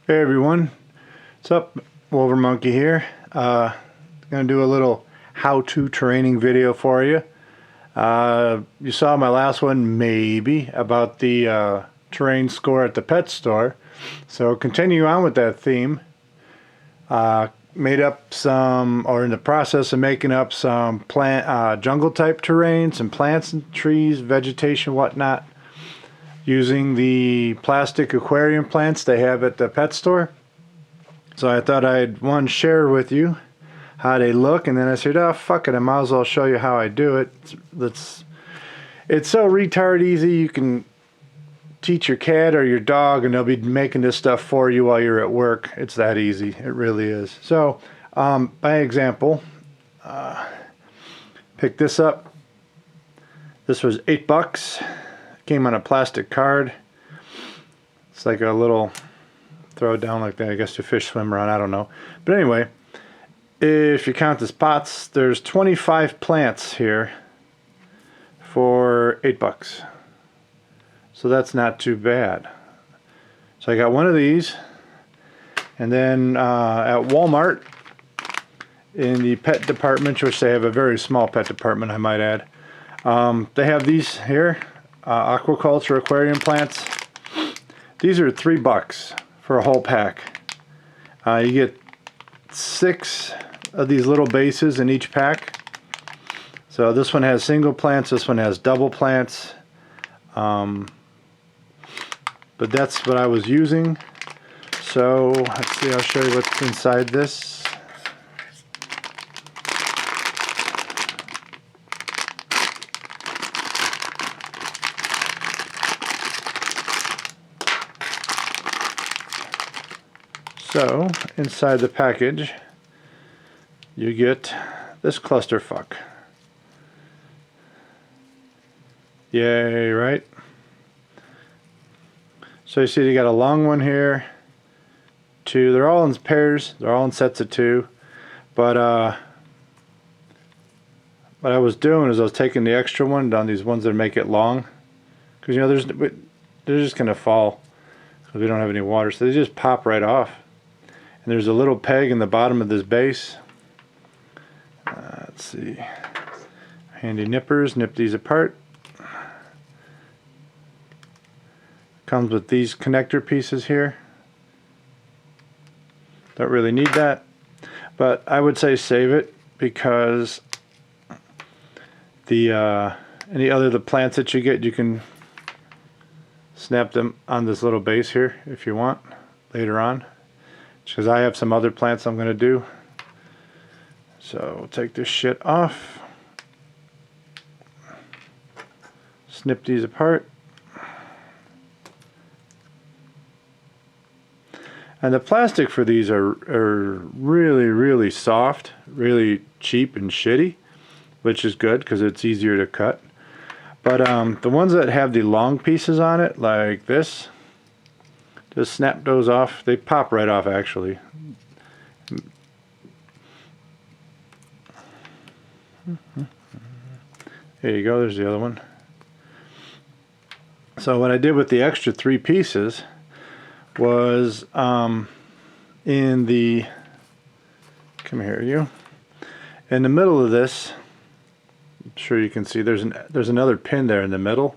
Hey everyone, what's up? Wolver Monkey here. Gonna do a little how-to terraining video for you. You saw my last one, maybe, about the terrain score at the pet store. So continue on with that theme. Made up some, or in the process of making up some jungle type terrain, some plants and trees, vegetation, whatnot, using the plastic aquarium plants they have at the pet store. So I thought I'd share with you how they look, and then I said, oh fuck it, I might as well show you how I do it. It's so retard easy. You can teach your cat or your dog and they'll be making this stuff for you while you're at work. It's that easy. It really is. So by example, pick this up. This was $8. Came on a plastic card. It's like a little throw it down like that. I guess to fish swim around. I don't know. But anyway, if you count the spots, there's 25 plants here for $8. So that's not too bad. So I got one of these, and then at Walmart in the pet department, which they have a very small pet department, I might add, they have these here, aquaculture aquarium plants. These are $3 for a whole pack. You get 6 of these little bases in each pack. So this one has single plants, this one has double plants. But that's what I was using. So let's see, I'll show you what's inside this. So inside the package you get this clusterfuck. Yay, right? So you see you got a long one here, 2, they're all in pairs, they're all in sets of 2, but what I was doing is I was taking the extra one down, these ones that make it long, because you know they're just going to fall because we don't have any water, so they just pop right off. And there's a little peg in the bottom of this base. Let's see, handy nippers, nip these apart. Comes with these connector pieces here. Don't really need that, but I would say save it, because the the plants that you get, you can snap them on this little base here if you want later on, because I have some other plants I'm going to do. So we'll take this shit off, snip these apart. And the plastic for these are really, really soft, really cheap and shitty, which is good because it's easier to cut. But the ones that have the long pieces on it, like this, just snap those off. They pop right off, actually. There you go, there's the other one. So what I did with the extra 3 pieces was in the, come here you, in the middle of this, I'm sure you can see there's another pin there in the middle.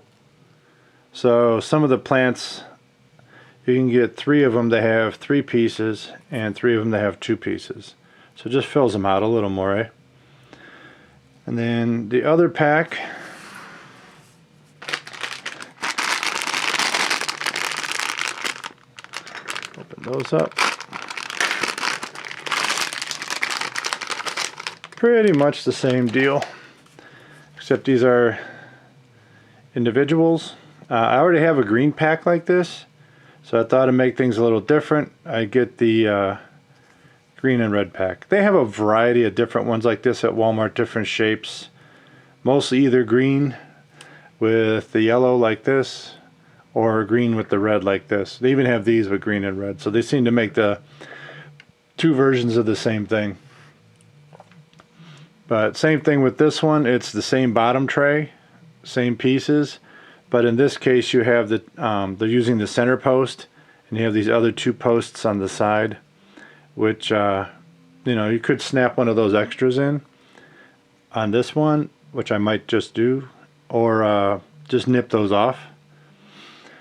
So some of the plants, you can get 3 of them that have 3 pieces and 3 of them that have 2 pieces. So it just fills them out a little more, eh? And then the other pack, open those up. Pretty much the same deal, except these are individuals. I already have a green pack like this, so I thought I'd make things a little different. I get the green and red pack. They have a variety of different ones like this at Walmart, different shapes. Mostly either green with the yellow like this, or green with the red like this. They even have these with green and red, so they seem to make the 2 versions of the same thing. But same thing with this one, it's the same bottom tray, same pieces, but in this case you have the they're using the center post and you have these other two posts on the side, which you know, you could snap one of those extras in on this one, which I might just do, or just nip those off.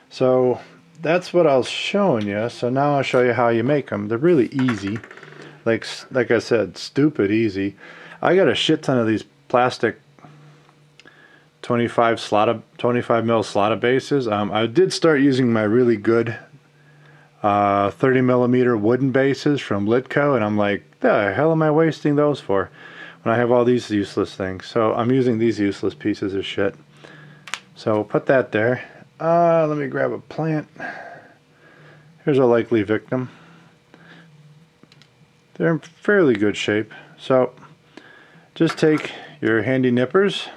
So that's what I was showing you. So now I'll show you how you make them. They're really easy, like I said, stupid easy. I got a shit ton of these plastic 25 mil slotted bases. I did start using my really good 30 millimeter wooden bases from Litco, and I'm like, the hell am I wasting those for when I have all these useless things? So I'm using these useless pieces of shit. So we'll put that there. Let me grab a plant. Here's a likely victim. They're in fairly good shape. So just take your handy nippers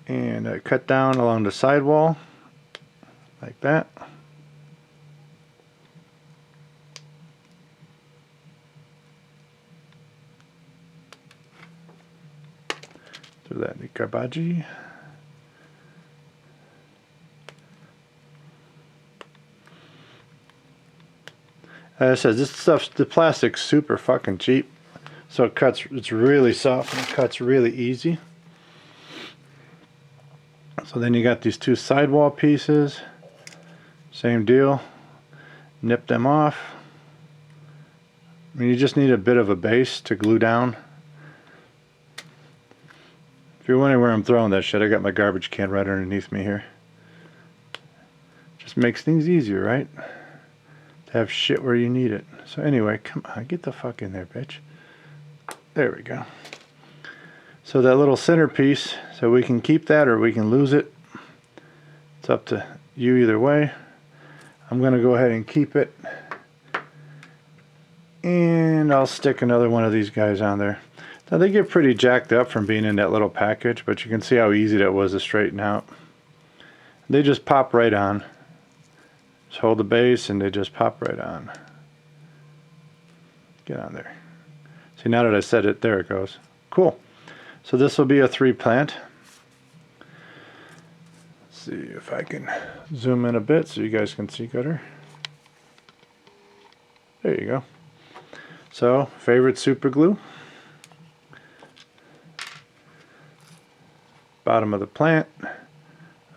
and cut down along the sidewall like that. Throw that in the garbage. As I said, this stuff, the plastic's super fucking cheap, so it cuts. It's really soft and it cuts really easy. So then you got these two sidewall pieces. Same deal. Nip them off. I mean, you just need a bit of a base to glue down. If you're wondering where I'm throwing that shit, I got my garbage can right underneath me here. Just makes things easier, right? To have shit where you need it. So anyway, come on, get the fuck in there, bitch. There we go. So that little centerpiece, so we can keep that or we can lose it. It's up to you either way. I'm going to go ahead and keep it. And I'll stick another one of these guys on there. Now they get pretty jacked up from being in that little package, but you can see how easy that was to straighten out. They just pop right on. Just hold the base and they just pop right on. Get on there. See, now that I said it, there it goes. Cool. So this will be a 3 plant. Let's see if I can zoom in a bit so you guys can see better. There you go. So, favorite super glue. Bottom of the plant.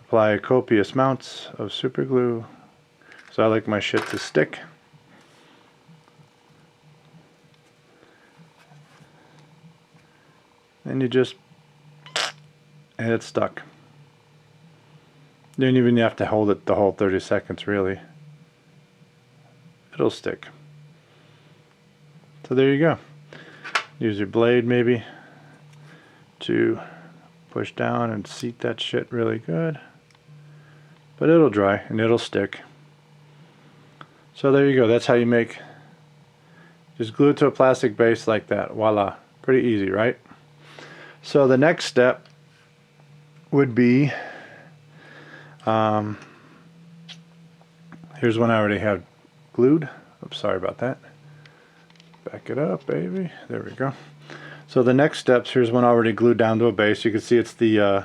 Apply copious amounts of super glue. So I like my shit to stick. And you just, and it's stuck. You don't even have to hold it the whole 30 seconds really. It'll stick. So there you go. Use your blade maybe to push down and seat that shit really good. But it'll dry and it'll stick. So there you go. That's how you make, just glue it to a plastic base like that. Voila. Pretty easy, right? So the next step would be, here's one I already have glued. Oops, sorry about that. Back it up, baby. There we go. So the next steps, here's one already glued down to a base. You can see it's the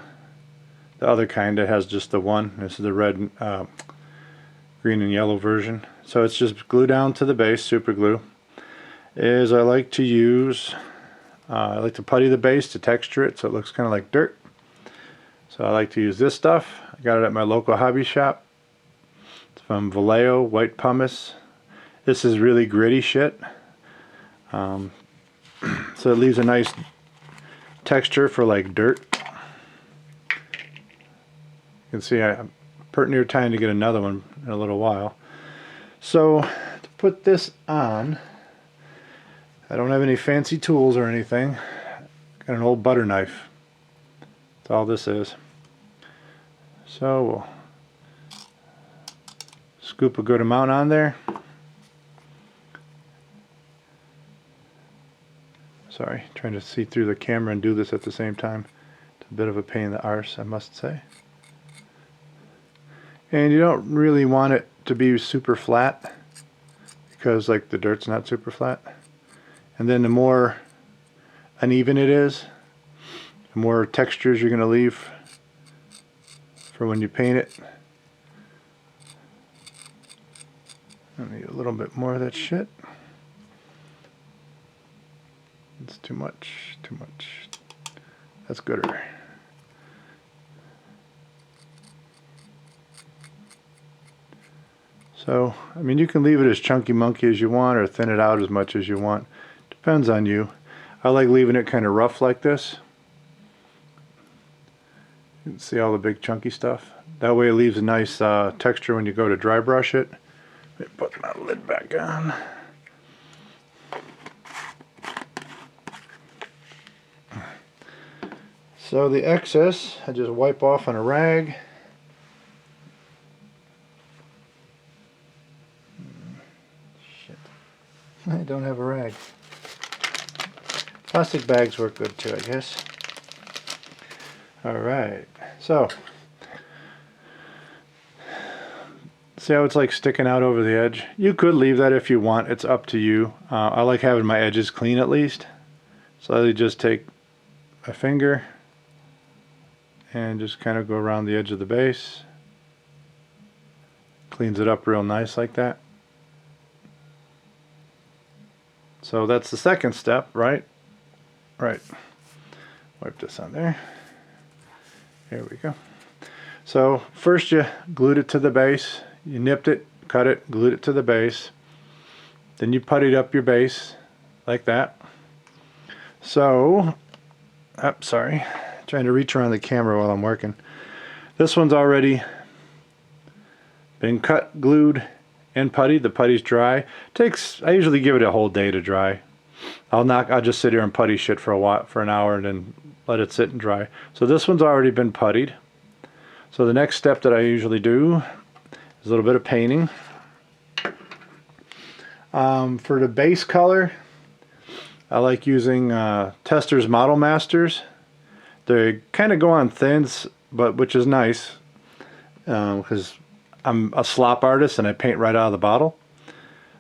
other kind that has just the one. This is the red, green and yellow version. So it's just glue down to the base, super glue. I like to use, I like to putty the base to texture it so it looks kind of like dirt. So I like to use this stuff. I got it at my local hobby shop. It's from Vallejo White Pumice. This is really gritty shit. So it leaves a nice texture for like dirt. You can see I'm pretty near time to get another one in a little while. So to put this on, I don't have any fancy tools or anything. Got an old butter knife. That's all this is. So we'll scoop a good amount on there. Sorry, trying to see through the camera and do this at the same time. It's a bit of a pain in the arse, I must say. And you don't really want it to be super flat because like the dirt's not super flat. And then the more uneven it is, the more textures you're going to leave for when you paint it. I need a little bit more of that shit. It's too much, too much. That's gooder. So, I mean, you can leave it as chunky monkey as you want or thin it out as much as you want. Depends on you. I like leaving it kind of rough like this. You can see all the big chunky stuff. That way it leaves a nice texture when you go to dry brush it. Let me put my lid back on. So the excess, I just wipe off on a rag. Shit. I don't have a rag. Plastic bags work good too, I guess. Alright, so see how it's like sticking out over the edge? You could leave that if you want, it's up to you. I like having my edges clean at least. So I just take a finger and just kind of go around the edge of the base. Cleans it up real nice like that. So that's the second step, right? Right. Wipe this on there. There we go. So first you glued it to the base. You nipped it, cut it, glued it to the base. Then you puttied up your base like that. So, sorry. Trying to reach around the camera while I'm working. This one's already been cut, glued, and puttied. The putty's dry. I usually give it a whole day to dry. I'll just sit here and putty shit for a while, for an hour, and then let it sit and dry. So this one's already been puttied. So the next step that I usually do is a little bit of painting. For the base color, I like using Testors Model Masters. They kind of go on thins, but which is nice because I'm a slop artist and I paint right out of the bottle.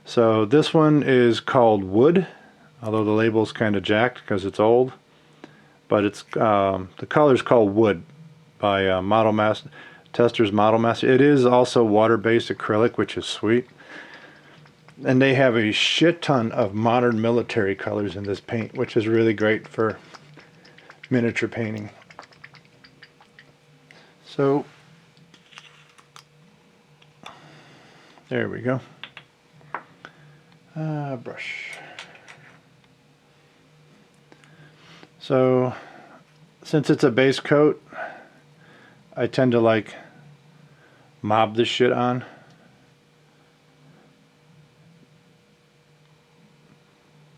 So this one is called Wood, although the label's kind of jacked because it's old. But it's the color's called Wood by Testors Model Master. It is also water-based acrylic, which is sweet. And they have a shit ton of modern military colors in this paint, which is really great for miniature painting. So there we go. Brush. So since it's a base coat, I tend to like mob this shit on.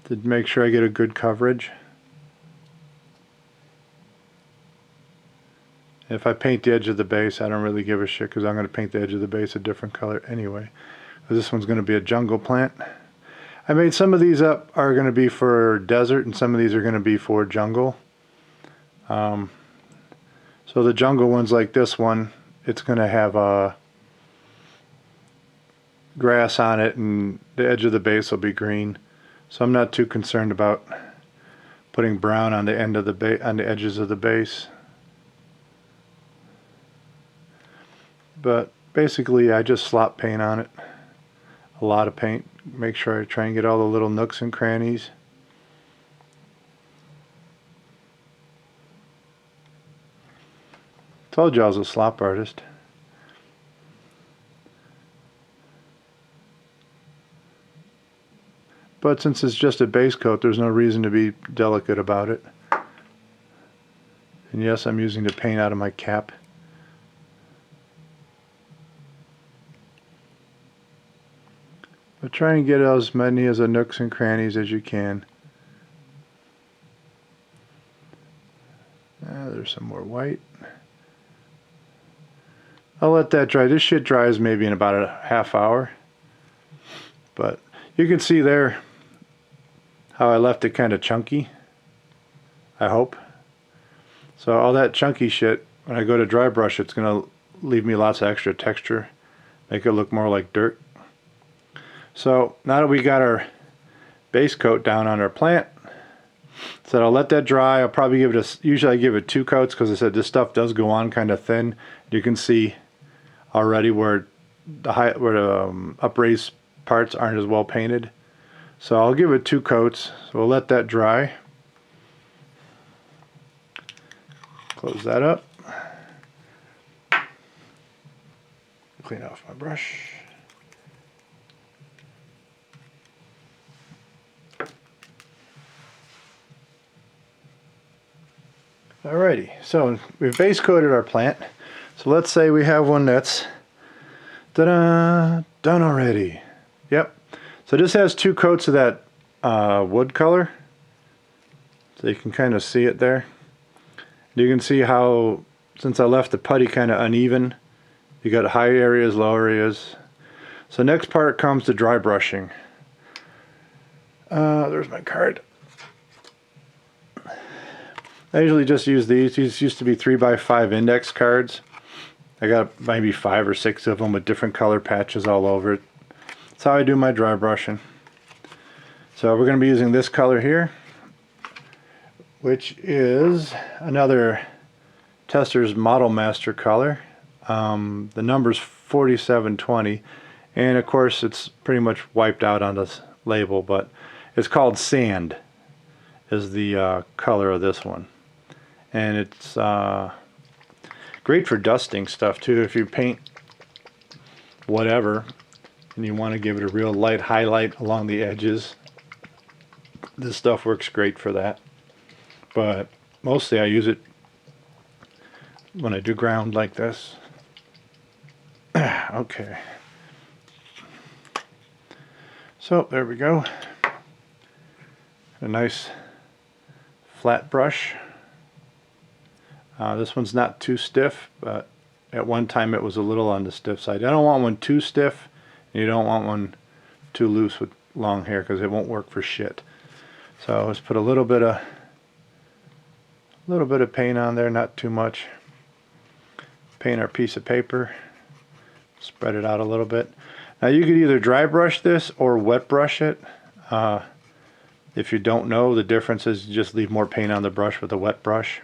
To make sure I get a good coverage. If I paint the edge of the base, I don't really give a shit because I'm going to paint the edge of the base a different color anyway. This one's going to be a jungle plant. I made some of these up are going to be for desert and some of these are going to be for jungle. So the jungle ones like this one, it's going to have grass on it and the edge of the base will be green. So I'm not too concerned about putting brown on the end of on the edges of the base. But basically I just slop paint on it. A lot of paint. Make sure I try and get all the little nooks and crannies. Told you I was a slop artist. But since it's just a base coat, there's no reason to be delicate about it. And yes, I'm using the paint out of my cap. But try and get as many of the nooks and crannies as you can. There's some more white. I'll let that dry. This shit dries maybe in about a half hour. But you can see there how I left it kind of chunky. I hope. So all that chunky shit, when I go to dry brush, it's going to leave me lots of extra texture. Make it look more like dirt. So now that we got our base coat down on our plant, so I'll let that dry. I'll probably give it usually I give it 2 coats because I said this stuff does go on kind of thin. You can see already where the upraised parts aren't as well painted. So I'll give it 2 coats. So we'll let that dry. Close that up. Clean off my brush. Alrighty, so we've base coated our plant. So let's say we have one that's done already. Yep. So this has 2 coats of that wood color. So you can kind of see it there. You can see how, since I left the putty kind of uneven, you got high areas, low areas. So next part comes to dry brushing. There's my card. I usually just use these. These used to be 3x5 index cards. I got maybe 5 or 6 of them with different color patches all over it. That's how I do my dry brushing. So we're going to be using this color here, which is another Tester's Model Master color. The number's 4720, and of course it's pretty much wiped out on this label, but it's called Sand is the color of this one. And it's great for dusting stuff too. If you paint whatever and you want to give it a real light highlight along the edges, this stuff works great for that. But mostly I use it when I do ground like this. Okay. So there we go. A nice flat brush. This one's not too stiff, but at one time it was a little on the stiff side. I don't want one too stiff, and you don't want one too loose with long hair because it won't work for shit. So let's put a little bit of paint on there, not too much. Paint our piece of paper. Spread it out a little bit. Now you could either dry brush this or wet brush it. If you don't know, the difference is you just leave more paint on the brush with a wet brush.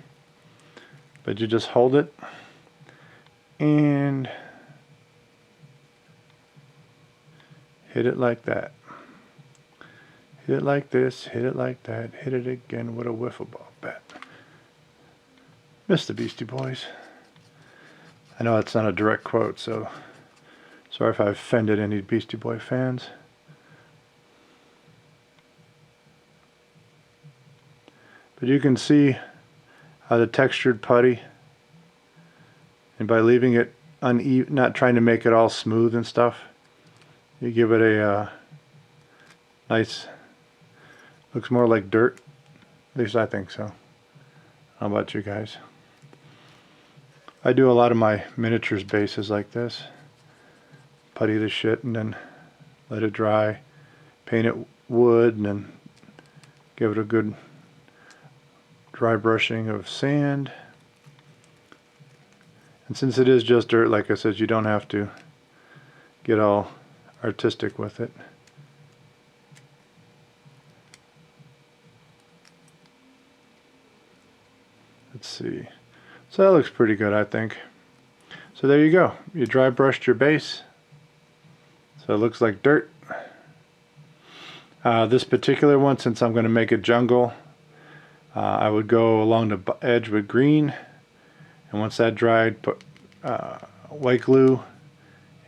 But you just hold it and hit it like that. Hit it like this, hit it like that, hit it again with a wiffle ball bat. Miss the Beastie Boys. I know it's not a direct quote, so sorry if I offended any Beastie Boy fans. But you can see how the textured putty, and by leaving it uneven, not trying to make it all smooth and stuff, you give it a nice, looks more like dirt. At least I think so. How about you guys? I do a lot of my miniatures bases like this. Putty the shit and then let it dry. Paint it wood and then give it a good dry brushing of sand. And since it is just dirt, like I said, you don't have to get all artistic with it. Let's see. So that looks pretty good, I think. So there you go. You dry brushed your base. So it looks like dirt. This particular one, since I'm going to make a jungle, I would go along the edge with green, and once that dried, put white glue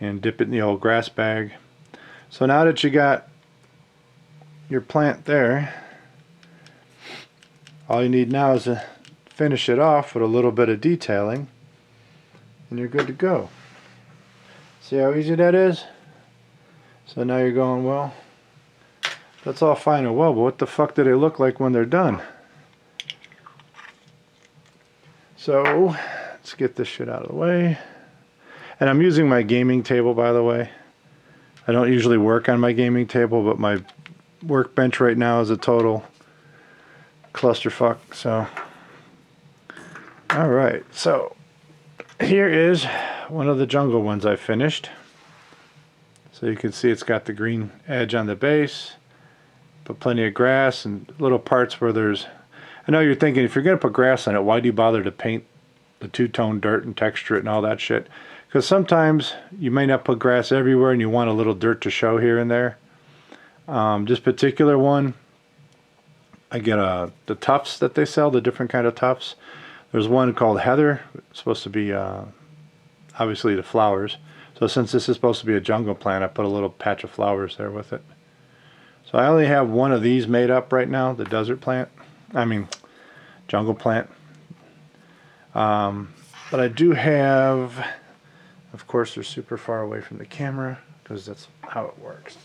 and dip it in the old grass bag. So now that you got your plant there, all you need now is to finish it off with a little bit of detailing, and you're good to go. See how easy that is? So now you're going, well, that's all fine and well, but what the fuck do they look like when they're done? So let's get this shit out of the way. And I'm using my gaming table, by the way. I don't usually work on my gaming table, but my workbench right now is a total clusterfuck. So, alright, so here is one of the jungle ones I finished. So you can see it's got the green edge on the base, but plenty of grass and little parts where there's, I know you're thinking, if you're going to put grass on it, why do you bother to paint the two-tone dirt and texture it and all that shit? because sometimes you may not put grass everywhere and you want a little dirt to show here and there. This particular one, I get the tufts that they sell, the different kind of tufts. There's one called Heather. It's supposed to be obviously the flowers. So since this is supposed to be a jungle plant, I put a little patch of flowers there with it. So I only have one of these made up right now, the desert plant. I mean, jungle plant. But I do have, of course, they're super far away from the camera because that's how it works.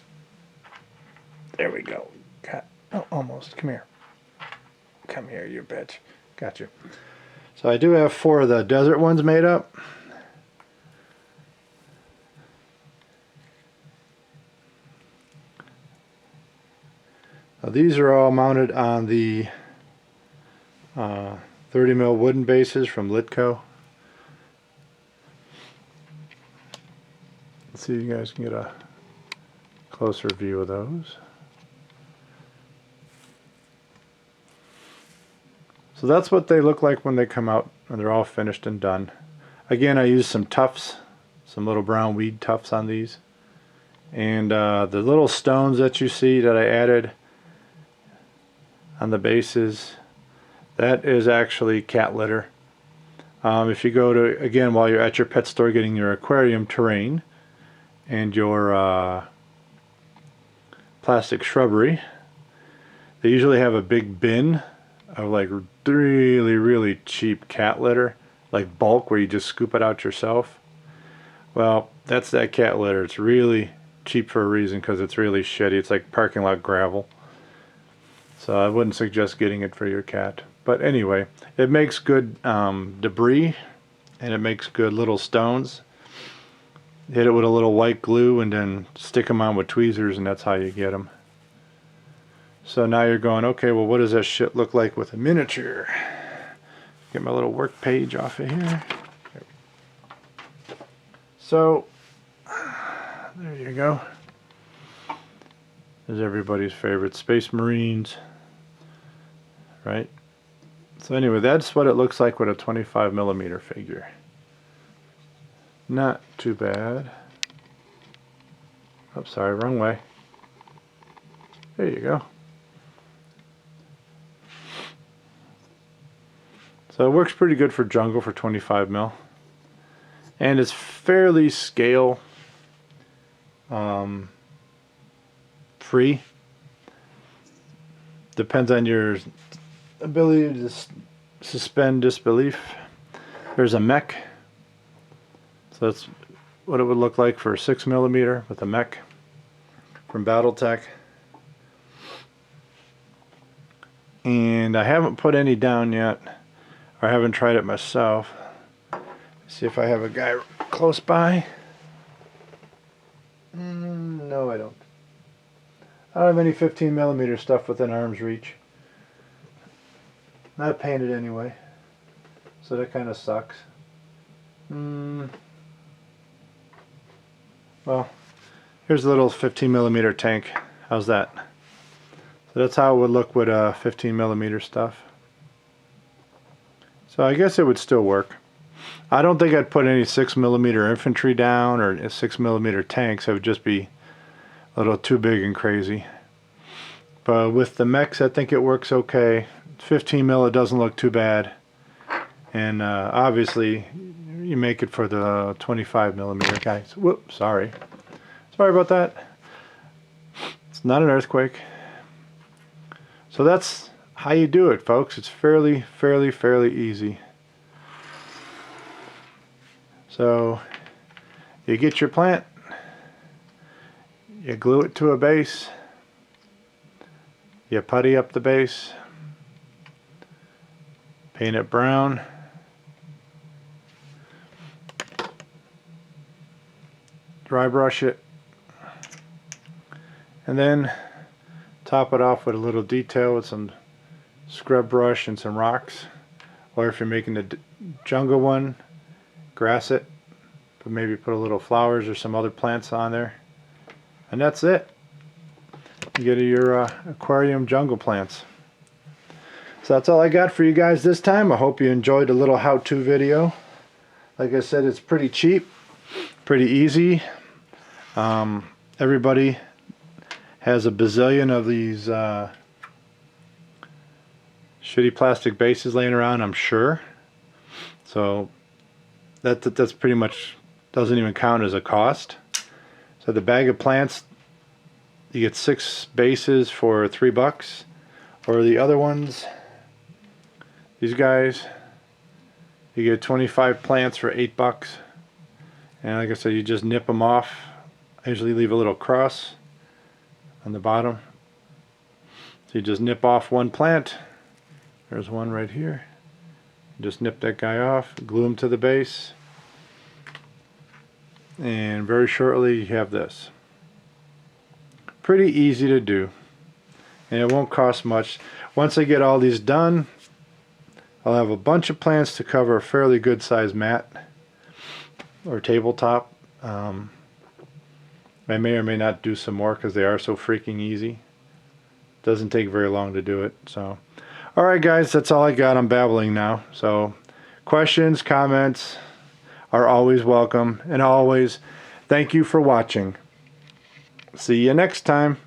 There we go. Oh, almost. Come here. Come here, you bitch. Got you. So I do have 4 of the desert ones made up. Now these are all mounted on the 30 mil wooden bases from Litco. Let's see if you guys can get a closer view of those. So that's what they look like when they come out, and they're all finished and done. Again, I used some tufts, some little brown weed tufts on these. And the little stones that you see that I added on the bases, that is actually cat litter. If you go to, again, while you're at your pet store getting your aquarium terrain and your plastic shrubbery, they usually have a big bin of like really cheap cat litter, like bulk, where you just scoop it out yourself. Well, that's that cat litter. It's really cheap for a reason, because it's really shitty. It's like parking lot gravel. So I wouldn't suggest getting it for your cat. But anyway, it makes good debris, and it makes good little stones. Hit it with a little white glue and then stick them on with tweezers, and that's how you get them. So now you're going, okay, well, what does that shit look like with a miniature? Get my little work page off of here. So, there you go. There's everybody's favorite Space Marines, right? So anyway, that's what it looks like with a 25mm figure. Not too bad. Oh, sorry, wrong way. There you go. So it works pretty good for jungle for 25mm. And it's fairly scale free. Depends on your ability to suspend disbelief. There's a mech. So that's what it would look like for a 6mm with a mech from Battletech. And I haven't put any down yet. I haven't tried it myself. Let's see if I have a guy close by. No, I don't. I don't have any 15mm stuff within arm's reach. Not painted anyway, so that kind of sucks. Well, here's a little 15mm tank. How's that? So that's how it would look with 15mm stuff. So I guess it would still work. I don't think I'd put any 6mm infantry down or 6mm tanks. It would just be a little too big and crazy. But with the mechs, I think it works okay. 15mm, it doesn't look too bad. And obviously, you make it for the 25mm guys. Whoops, sorry. Sorry about that. It's not an earthquake. So that's how you do it, folks. It's fairly easy. So you get your plant, you glue it to a base, you putty up the base, paint it brown, dry brush it, and then top it off with a little detail with some scrub brush and some rocks. Or if you're making the jungle one, grass it, but maybe put a little flowers or some other plants on there, and that's it. You get your aquarium jungle plants. So that's all I got for you guys this time. I hope you enjoyed the little how-to video. Like I said, it's pretty cheap. pretty easy. Everybody has a bazillion of these shitty plastic bases laying around, I'm sure. So that's pretty much doesn't even count as a cost. So the bag of plants, you get 6 bases for $3, or the other ones, these guys, you get 25 plants for $8. And like I said, you just nip them off. I usually leave a little cross on the bottom. So you just nip off one plant. There's one right here. Just nip that guy off, glue him to the base, and very shortly you have this. Pretty easy to do, and it won't cost much. Once I get all these done, I'll have a bunch of plants to cover a fairly good sized mat or tabletop. I may or may not do some more because they are so freaking easy. Doesn't take very long to do it. So alright guys, that's all I got. I'm babbling now. So questions, comments are always welcome, and always thank you for watching. See you next time.